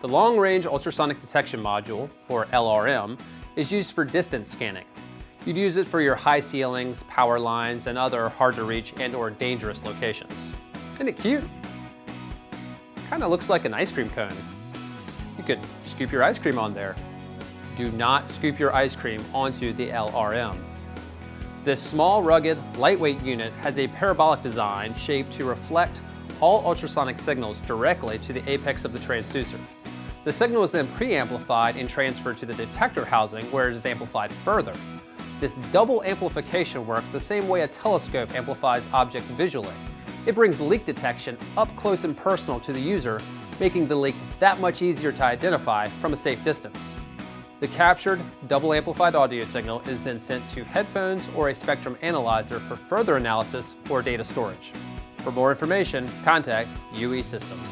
The Long-Range Ultrasonic Detection Module, or LRM, is used for distance scanning. You'd use it for your high ceilings, power lines, and other hard-to-reach and/or dangerous locations. Isn't it cute? Kind of looks like an ice cream cone. You could scoop your ice cream on there. Do not scoop your ice cream onto the LRM. This small, rugged, lightweight unit has a parabolic design shaped to reflect all ultrasonic signals directly to the apex of the transducer. The signal is then pre-amplified and transferred to the detector housing where it is amplified further. This double amplification works the same way a telescope amplifies objects visually. It brings leak detection up close and personal to the user, making the leak that much easier to identify from a safe distance. The captured, double amplified audio signal is then sent to headphones or a spectrum analyzer for further analysis or data storage. For more information, contact UE Systems.